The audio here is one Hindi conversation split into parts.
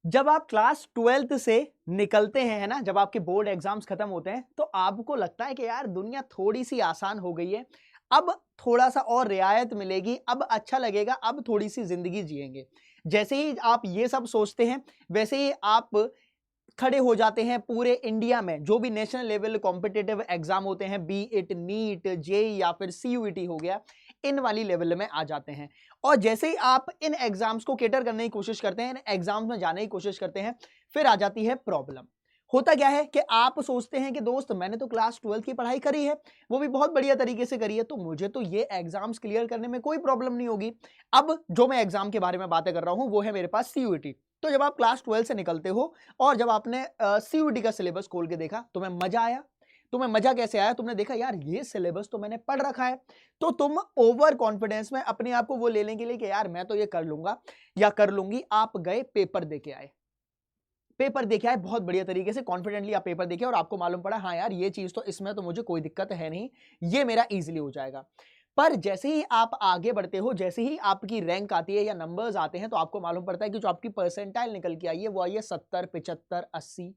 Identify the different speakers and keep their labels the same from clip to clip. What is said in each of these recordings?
Speaker 1: जब आप क्लास 12th से निकलते हैं, है ना, जब आपके बोर्ड एग्जाम्स खत्म होते हैं तो आपको लगता है कि यार दुनिया थोड़ी सी आसान हो गई है, अब थोड़ा सा और रियायत मिलेगी, अब अच्छा लगेगा, अब थोड़ी सी जिंदगी जिएंगे। जैसे ही आप ये सब सोचते हैं, वैसे ही आप खड़े हो जाते हैं पूरे इंडिया में जो भी नेशनल लेवल कॉम्पिटिटिव एग्जाम होते हैं, बी इट नीट, जेई या फिर सीयूईटी हो गया, इन वाली लेवल में आ जाते हैं। और जैसे ही आप इन एग्जाम्स को कैटर करने की कोशिश करते हैं, इन एग्जाम्स में जाने की कोशिश करते हैं, फिर आ जाती है प्रॉब्लम। होता क्या है कि आप सोचते हैं कि दोस्त मैंने तो क्लास 12 की पढ़ाई करी है, वो भी बहुत बढ़िया तरीके से करी है, तो मुझे तो ये एग्जाम्स क्लियर करने में कोई प्रॉब्लम नहीं होगी। अब जो मैं एग्जाम के बारे में बातें कर रहा हूं वो है मेरे पास सीयूईटी। तो जब आप क्लास 12 से निकलते हो और जब आपने सीयूईटी का सिलेबस खोल के देखा, तुम्हें मजा आया। तुम्हें मजा कैसे आया? तुमने देखा यार ये सिलेबस तो मैंने पढ़ रखा है, तो तुम ओवर कॉन्फिडेंस में अपने आप को वो लेने के लिए कि यार मैं तो ये कर लूंगा या कर लूंगी, आप गए पेपर देके आए। पेपर देके आए बहुत बढ़िया तरीके से, कॉन्फिडेंटली आप पेपर देखे और आपको मालूम पड़ा हाँ यार ये चीज तो, इसमें तो मुझे कोई दिक्कत है नहीं, ये मेरा इजीली हो जाएगा। पर जैसे ही आप आगे बढ़ते हो, जैसे ही आपकी रैंक आती है या नंबर्स आते हैं, तो आपको मालूम पड़ता है कि जो आपकी परसेंटाइल निकल के आई है वो आई है 70, 75, 80।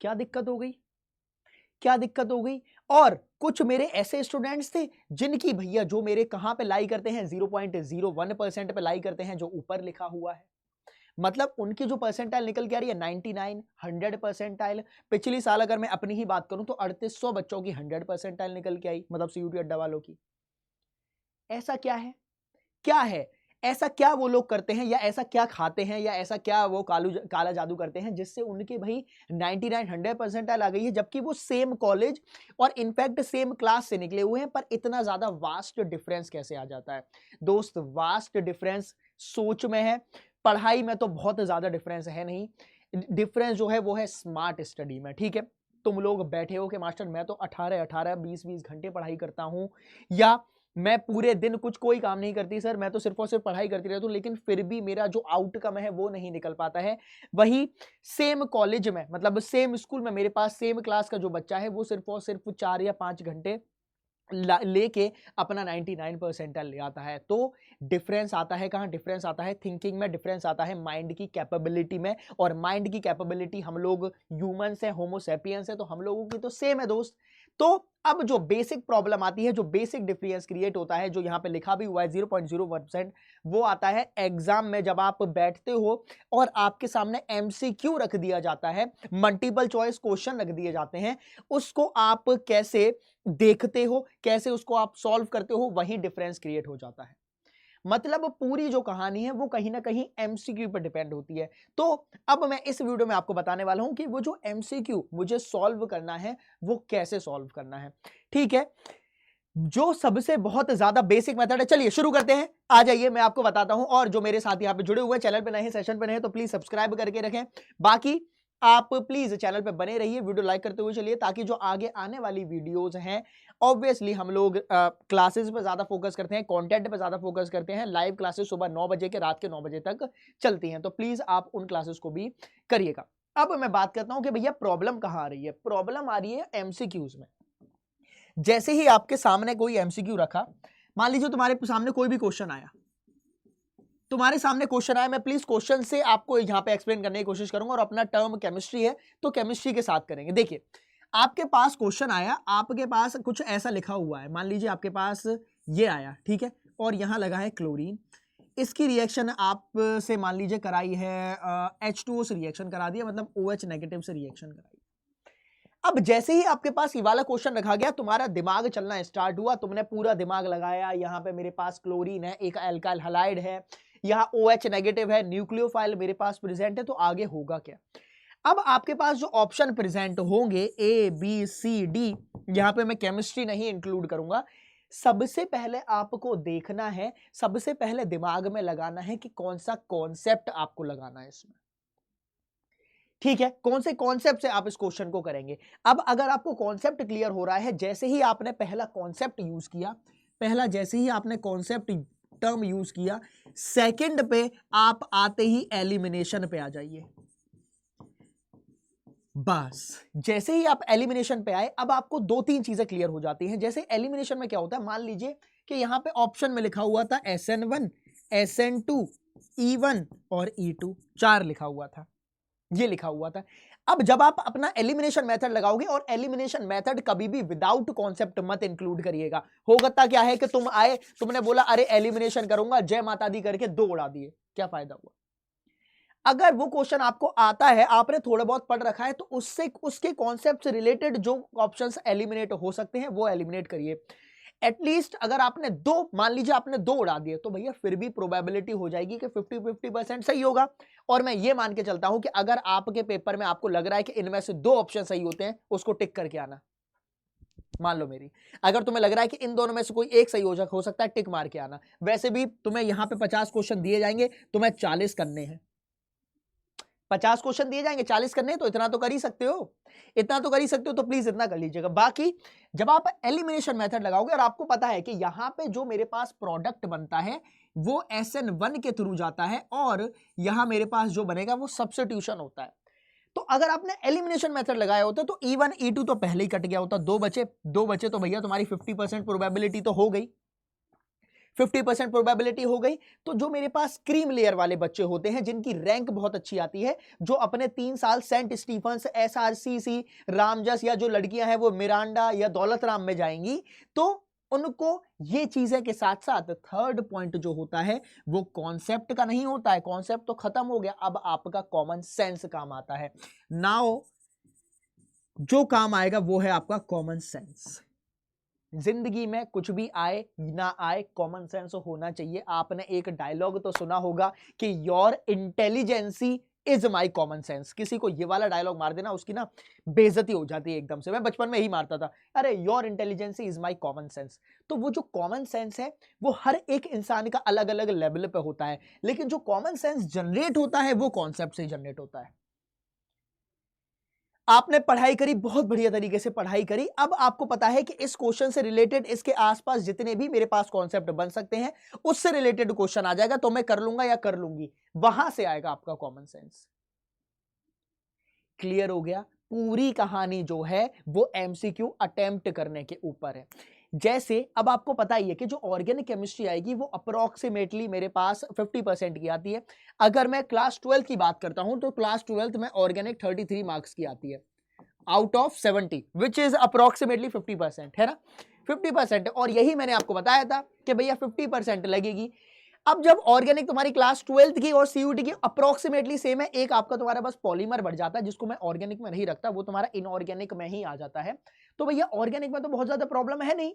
Speaker 1: क्या दिक्कत हो गई? क्या दिक्कत हो गई? और कुछ मेरे ऐसे स्टूडेंट्स थे जिनकी भैया जो मेरे कहां पे लाई करते हैं, 0.01% पे लाई करते हैं, जो ऊपर लिखा हुआ है। मतलब उनकी जो परसेंटाइल निकल के आ रही है 99, 100 परसेंटाइल। पिछली साल अगर मैं अपनी ही बात करूं तो 3800 बच्चों की 100 परसेंटाइल निकल के आई, मतलब सीयूटी अड्डा वालों की। ऐसा क्या है? क्या है? ऐसा क्या वो लोग करते हैं, या ऐसा क्या खाते हैं, या ऐसा क्या वो काला जादू करते हैं जिससे उनके भाई 99, 100 परसेंटाइल आ गई है, जबकि वो सेम कॉलेज और इनफैक्ट सेम क्लास से निकले हुए हैं, पर इतना ज्यादा वास्ट डिफरेंस कैसे आ जाता है? दोस्त, वास्ट डिफरेंस सोच में है, पढ़ाई में तो बहुत ज्यादा डिफरेंस है नहीं। डिफरेंस जो है वो है स्मार्ट स्टडी में। ठीक है, तुम लोग बैठे हो कि मास्टर मैं तो 18, 20 घंटे पढ़ाई करता हूं, या मैं पूरे दिन कुछ कोई काम नहीं करती सर, मैं तो सिर्फ और सिर्फ पढ़ाई करती रहती हूँ, लेकिन फिर भी मेरा जो आउटकम है वो नहीं निकल पाता है। वही सेम कॉलेज में, मतलब सेम स्कूल में, मेरे पास सेम क्लास का जो बच्चा है वो सिर्फ और सिर्फ 4 या 5 घंटे लेके अपना 99 परसेंटाइल ले आता है। तो डिफरेंस आता है कहां? डिफरेंस आता है थिंकिंग में, डिफरेंस आता है माइंड की कैपेबिलिटी में। और माइंड की कैपेबिलिटी, हम लोग ह्यूमंस हैं, होमोसेपियंस है, तो हम लोगों की तो सेम है दोस्त। तो अब जो बेसिक प्रॉब्लम आती है, जो बेसिक डिफरेंस क्रिएट होता है, जो यहां पे लिखा भी हुआ है 0.01%, वो आता है एग्जाम में जब आप बैठते हो और आपके सामने एमसीक्यू रख दिया जाता है, मल्टीपल चॉइस क्वेश्चन रख दिए जाते हैं, उसको आप कैसे देखते हो, कैसे उसको आप सॉल्व करते हो, वही डिफरेंस क्रिएट हो जाता है। मतलब पूरी जो कहानी है वो कहीं ना कहीं एमसीक्यू पर डिपेंड होती है। तो अब मैं इस वीडियो में आपको बताने वाला हूं कि वो जो एमसीक्यू मुझे सॉल्व करना है वो कैसे सॉल्व करना है। ठीक है, जो सबसे बहुत ज्यादा बेसिक मेथड है, चलिए शुरू करते हैं। आ जाइए, मैं आपको बताता हूं। और जो मेरे साथ यहाँ पे जुड़े हुए हैं, चैनल पे नए हैं, सेशन पे नए हैं, तो प्लीज सब्सक्राइब करके रखें। बाकी आप प्लीज चैनल पे बने रहिए, वीडियो लाइक करते हुए चलिए, ताकि जो आगे आने वाली वीडियोस हैं, ऑब्वियसली हम लोग क्लासेस पे ज्यादा फोकस करते हैं, कंटेंट पे ज्यादा फोकस करते हैं। लाइव क्लासेस सुबह 9 बजे के रात के 9 बजे तक चलती हैं, तो प्लीज आप उन क्लासेस को भी करिएगा। अब मैं बात करता हूं कि भैया प्रॉब्लम कहां आ रही है। प्रॉब्लम आ रही है एमसीक्यूज में। जैसे ही आपके सामने कोई एमसीक्यू रखा, मान लीजिए तुम्हारे सामने कोई भी क्वेश्चन आया, तुम्हारे सामने क्वेश्चन आया, मैं प्लीज क्वेश्चन से आपको यहां पे एक्सप्लेन करने की कोशिश करूंगा, और अपना टर्म केमिस्ट्री है तो केमिस्ट्री के साथ करेंगे। देखिए, आपके पास क्वेश्चन आया, आपके पास कुछ ऐसा लिखा हुआ है, मान लीजिए आपके पास ये आया, ठीक है, और यहां लगा है क्लोरीन। इसकी रिएक्शन आप से मान लीजिए कराई है H2O से रिएक्शन करा दिया, मतलब OH नेगेटिव से रिएक्शन कराई। अब जैसे ही आपके पास ये वाला क्वेश्चन रखा गया, तुम्हारा दिमाग चलना स्टार्ट हुआ, तुमने पूरा दिमाग लगाया, यहां पे मेरे पास क्लोरीन है, एक अल्काइल हैलाइड है, यहाँ OH नेगेटिव है, न्यूक्लियोफाइल मेरे पास प्रेजेंट है, तो आगे होगा क्या? अब आपके पास जो ऑप्शन प्रेजेंट होंगे ABCD, यहां पे मैं केमिस्ट्री नहीं इंक्लूड करूंगा। सबसे पहले आपको देखना है, सबसे पहले दिमाग में लगाना है कि कौन सा कॉन्सेप्ट आपको लगाना है इसमें। ठीक है, कौन से कॉन्सेप्ट से आप इस क्वेश्चन को करेंगे। अब अगर आपको कॉन्सेप्ट क्लियर हो रहा है, जैसे ही आपने पहला कॉन्सेप्ट यूज किया, पहला जैसे ही आपने कॉन्सेप्ट टर्म यूज किया, सेकंड पे आप आते ही एलिमिनेशन पे आ जाइए। बस जैसे ही आप एलिमिनेशन पे आए, अब आपको 2-3 चीजें क्लियर हो जाती हैं। जैसे एलिमिनेशन में क्या होता है, मान लीजिए कि यहां पे ऑप्शन में लिखा हुआ था SN1, SN2, E1 और E2 4 लिखा हुआ था, ये लिखा हुआ था। अब जब आप अपना एलिमिनेशन मेथड लगाओगे, और एलिमिनेशन मेथड कभी भी विदाउट कॉन्सेप्ट मत इंक्लूड करिएगा। होता क्या है कि तुम आए, तुमने बोला अरे एलिमिनेशन करूंगा, जय माता दी करके 2 उड़ा दिए, क्या फायदा हुआ? अगर वो क्वेश्चन आपको आता है, आपने थोड़ा बहुत पढ़ रखा है, तो उससे उसके कॉन्सेप्ट से रिलेटेड जो ऑप्शंस एलिमिनेट हो सकते हैं वो एलिमिनेट करिए। एटलीस्ट अगर आपने 2, मान लीजिए आपने 2 उड़ा दिए, तो भैया फिर भी प्रोबेबिलिटी हो जाएगी कि 50-50% सही होगा। और मैं ये मान के चलता हूं कि अगर आपके पेपर में आपको लग रहा है कि इनमें से 2 ऑप्शन सही होते हैं, उसको टिक करके आना। मान लो मेरी, अगर तुम्हें लग रहा है कि इन दोनों में से कोई एक सही हो सकता है, टिक मार के आना। वैसे भी तुम्हें यहां पे 50 क्वेश्चन दिए जाएंगे, तुम्हें 40 करने हैं। 50 क्वेश्चन दिए जाएंगे, 40 करने हैं, तो इतना तो कर ही सकते हो, इतना तो कर ही सकते हो, तो प्लीज इतना कर लीजिएगा। बाकी जब आप एलिमिनेशन मेथड लगाओगे और आपको पता है कि यहां पे जो मेरे पास प्रोडक्ट बनता है वो SN1 के थ्रू जाता है, और यहां मेरे पास जो बनेगा वो सब्स्टिट्यूशन होता है, तो अगर आपने एलिमिनेशन मेथड लगाया होता तो E1 E2 तो पहले ही कट गया होता। 2 बचे तो भैया तुम्हारी 50% प्रोबेबिलिटी तो हो गई, 50% प्रोबेबिलिटी हो गई। तो जो मेरे पास क्रीम लेयर वाले बच्चे होते हैं, जिनकी रैंक बहुत अच्छी आती है, जो अपने 3 साल सेंट स्टीफेंस, SRCC, रामजस, या जो लड़कियां हैं वो मिरांडा या दौलत राम में जाएंगी, तो उनको ये चीजें के साथ साथ थर्ड पॉइंट जो होता है वो कॉन्सेप्ट का नहीं होता है। कॉन्सेप्ट तो खत्म हो गया, अब आपका कॉमन सेंस काम आता है। नाउ जो काम आएगा वो है आपका कॉमन सेंस। जिंदगी में कुछ भी आए ना आए, कॉमन सेंस होना चाहिए। आपने एक डायलॉग तो सुना होगा कि your intelligency is my common sense. किसी को ये वाला डायलॉग मार देना, उसकी ना बेइज्जती हो जाती है एकदम से। मैं बचपन में ही मारता था, अरे your intelligency is my common sense. तो वो जो कॉमन सेंस है वो हर एक इंसान का अलग अलग लेवल पे होता है, लेकिन जो कॉमन सेंस जनरेट होता है वो कॉन्सेप्ट से जनरेट होता है। आपने पढ़ाई करी, बहुत बढ़िया तरीके से पढ़ाई करी, अब आपको पता है कि इस क्वेश्चन से रिलेटेड इसके आसपास जितने भी मेरे पास कॉन्सेप्ट बन सकते हैं उससे रिलेटेड क्वेश्चन आ जाएगा, तो मैं कर लूंगा या कर लूंगी, वहां से आएगा आपका कॉमन सेंस। क्लियर हो गया? पूरी कहानी जो है वो एमसीक्यू अटेम्प्ट करने के ऊपर है। जैसे अब आपको पता ही है कि जो ऑर्गेनिक केमिस्ट्री आएगी वो अप्रोक्सीमेटली मेरे पास 50% की आती है। अगर मैं क्लास 12 की बात करता हूं तो क्लास 12 में ऑर्गेनिक 33 मार्क्स की आती है out of 70, which is approximately 50%, है ना? 50%। और यही मैंने आपको बताया था कि भैया 50% लगेगी। अब जब ऑर्गेनिक तुम्हारी क्लास 12 की और सीयूटी की अप्रोक्सीमेटली सेम है, एक आपका तुम्हारा बस पॉलीमर बढ़ जाता है जिसको मैं ऑर्गेनिक में नहीं रखता, वो तुम्हारा इनऑर्गेनिक में ही आ जाता है। तो भैया ऑर्गेनिक में तो बहुत ज्यादा प्रॉब्लम है नहीं,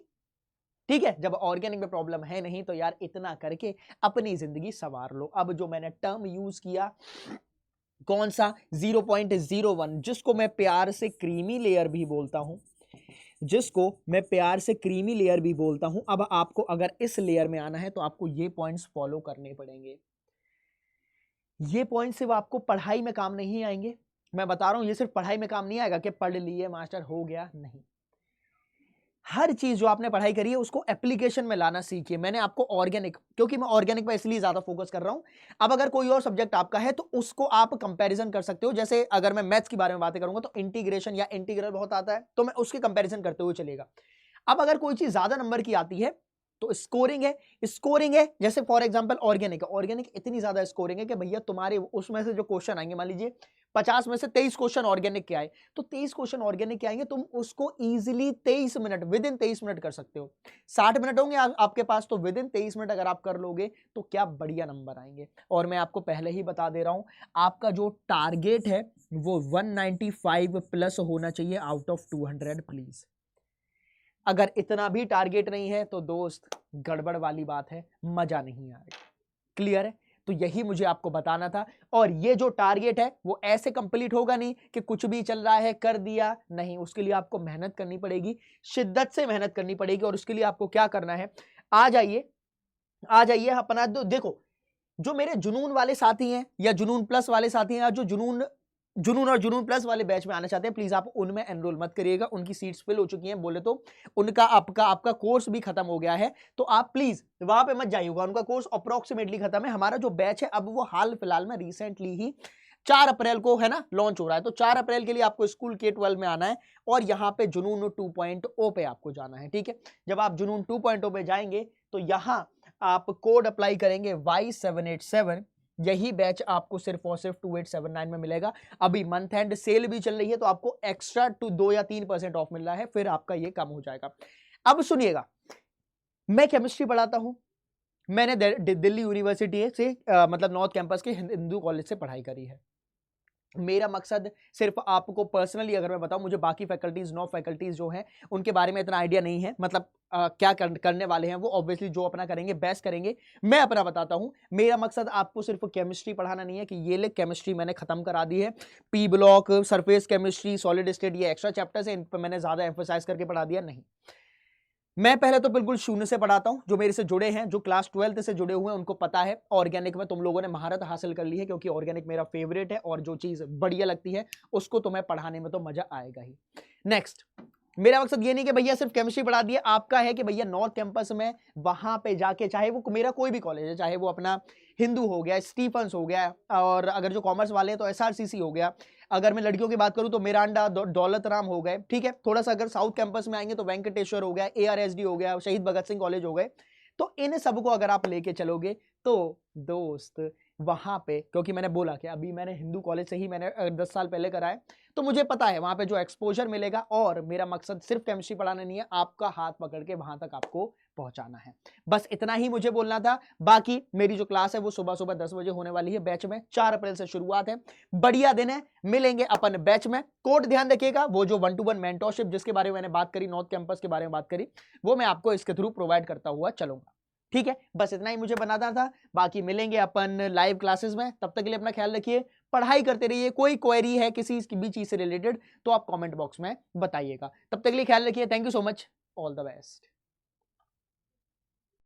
Speaker 1: ठीक है? जब ऑर्गेनिक में प्रॉब्लम है नहीं तो यार इतना करके अपनी जिंदगी संवार लो। अब जो मैंने टर्म यूज किया कौन सा, 0.01, जिसको मैं प्यार से क्रीमी लेयर भी बोलता हूं, जिसको मैं प्यार से क्रीमी लेयर भी बोलता हूं। अब आपको अगर इस लेयर में आना है तो आपको ये पॉइंट्स फॉलो करने पड़ेंगे। ये पॉइंट्स सिर्फ आपको पढ़ाई में काम नहीं आएंगे, मैं बता रहा हूं, ये सिर्फ पढ़ाई में काम नहीं आएगा कि पढ़ लिए मास्टर हो गया, नहीं। हर चीज जो आपने पढ़ाई करी है उसको एप्लीकेशन में लाना सीखिए। मैंने आपको ऑर्गेनिक, क्योंकि मैं ऑर्गेनिक पे इसलिए ज्यादा फोकस कर रहा हूं। अब अगर कोई और सब्जेक्ट आपका है तो उसको आप कंपैरिजन कर सकते हो। जैसे अगर मैं मैथ्स के बारे में बातें करूंगा तो इंटीग्रेशन या इंटीग्रल बहुत आता है, तो मैं उसके कंपैरिजन करते हुए चलेगा। अब अगर कोई चीज ज्यादा नंबर की आती है तो स्कोरिंग है, स्कोरिंग है। जैसे फॉर एग्जांपल ऑर्गेनिक, ऑर्गेनिक इतनी ज्यादा स्कोरिंग है कि भैया तुम्हारे उसमें से जो क्वेश्चन आएंगे, मान लीजिए 50 में से 23 क्वेश्चन ऑर्गेनिक के आए, तो 23 क्वेश्चन ऑर्गेनिक के आएंगे, तुम उसको easily 23 minute, with in 23 minute कर सकते हो। 60 मिनट होंगे आपके पास, तो विद इन 23 मिनट अगर आप कर लोगे तो क्या बढ़िया नंबर आएंगे। और मैं आपको पहले ही बता दे रहा हूं, आपका जो टारगेट है वो 195 प्लस होना चाहिए आउट ऑफ 200 प्लीज। अगर इतना भी टारगेट नहीं है तो दोस्त गड़बड़ वाली बात है, मजा नहीं आएगा। क्लियर है? तो यही मुझे आपको बताना था। और ये जो टारगेट है वो ऐसे कंप्लीट होगा नहीं कि कुछ भी चल रहा है कर दिया, नहीं। उसके लिए आपको मेहनत करनी पड़ेगी, शिद्दत से मेहनत करनी पड़ेगी। और उसके लिए आपको क्या करना है, आ जाइए, आ जाइए अपना देखो, जो मेरे जुनून वाले साथी हैं या जुनून प्लस वाले साथी हैं, या जो जुनून और जुनून प्लस वाले बैच में आना चाहते हैं, प्लीज आप उनमें एनरोल मत करिएगा। उनकी सीट्स फिल हो चुकी हैं, बोले तो उनका आपका कोर्स भी खत्म हो गया है, तो आप प्लीज वहां पे मत जाइएगा। उनका कोर्स अप्रोक्सीमेटली खत्म है। हमारा जो बैच है अब वो हाल फिलहाल में रिसेंटली ही 4 अप्रैल को है ना लॉन्च हो रहा है। तो 4 अप्रैल के लिए आपको स्कूल K12 में आना है और यहाँ पे जुनून 2.0 पे आपको जाना है, ठीक है? जब आप जुनून 2.0 पे जाएंगे तो यहाँ आप कोड अप्लाई करेंगे Y787 यही बैच आपको सिर्फ और सिर्फ 2879 में मिलेगा। अभी मंथ एंड सेल भी चल रही है तो आपको एक्स्ट्रा 2 या 3% ऑफ मिल रहा है, फिर आपका ये कम हो जाएगा। अब सुनिएगा, मैं केमिस्ट्री पढ़ाता हूं, मैंने दिल्ली यूनिवर्सिटी से मतलब नॉर्थ कैंपस के हिंदू कॉलेज से पढ़ाई करी है। मेरा मकसद सिर्फ आपको पर्सनली अगर मैं बताऊं, मुझे बाकी फैकल्टीज 9 फैकल्टीज जो हैं उनके बारे में इतना आइडिया नहीं है, मतलब क्या करने वाले हैं वो ऑब्वियसली जो अपना करेंगे बेस्ट करेंगे। मैं अपना बताता हूं, मेरा मकसद आपको सिर्फ केमिस्ट्री पढ़ाना नहीं है कि ये ले केमिस्ट्री मैंने खत्म करा दी है, P block, surface chemistry, solid state, ये एक्स्ट्रा चैप्टर्स है, इन पर मैंने ज्यादा एम्फोसाइज करके पढ़ा दिया, नहीं। मैं पहले तो बिल्कुल शून्य से पढ़ाता हूं। जो मेरे से जुड़े हैं, जो क्लास 12th से जुड़े हुए हैं, उनको पता है ऑर्गेनिक में तुम लोगों ने महारत हासिल कर ली है, क्योंकि ऑर्गेनिक मेरा फेवरेट है और जो चीज बढ़िया लगती है उसको तुम्हें पढ़ाने में तो मजा आएगा ही। नेक्स्ट, मेरा मकसद ये नहीं कि भैया सिर्फ केमिस्ट्री पढ़ा दिया, आपका है कि भैया नॉर्थ कैंपस में वहां पे जाके, चाहे वो मेरा कोई भी कॉलेज है, चाहे वो अपना हिंदू हो गया, स्टीफंस हो गया, और अगर जो कॉमर्स वाले हैं तो एसआरसीसी हो गया, अगर मैं लड़कियों की बात करूं तो मिरांडा, दौलत राम हो गए, ठीक है। थोड़ा सा अगर साउथ कैंपस में आएंगे तो वेंकटेश्वर हो गया, एआरएसडी हो गया, शहीद भगत सिंह कॉलेज हो गए, तो इन सबको अगर आप लेके चलोगे तो दोस्त वहां पे, क्योंकि मैंने बोला कि अभी मैंने हिंदू कॉलेज से ही मैंने 10 साल पहले कराए, तो मुझे पता है वहां पे जो एक्सपोजर मिलेगा। और मेरा मकसद सिर्फ केमिस्ट्री पढ़ाना नहीं है, आपका हाथ पकड़ के वहां तक आपको पहुंचाना है। बस इतना ही मुझे बोलना था। बाकी मेरी जो क्लास है वो सुबह सुबह 10 बजे होने वाली है बैच में, 4 अप्रैल से शुरुआत है। बढ़िया दिन है, मिलेंगे अपन बैच में। कोड ध्यान रखिएगा, वो जो 1-to-1 मेंटरशिप जिसके बारे में मैंने बात करी, नॉर्थ कैंपस के बारे में बात करी, वो मैं आपको इसके थ्रू प्रोवाइड करता हुआ चलूंगा, ठीक है। बस इतना ही मुझे बनाना था। बाकी मिलेंगे अपन लाइव क्लासेस में, तब तक के लिए अपना ख्याल रखिए, पढ़ाई करते रहिए। कोई क्वेरी है किसी भी चीज से रिलेटेड तो आप कमेंट बॉक्स में बताइएगा। तब तक के लिए ख्याल रखिए। Thank you so much, all the best.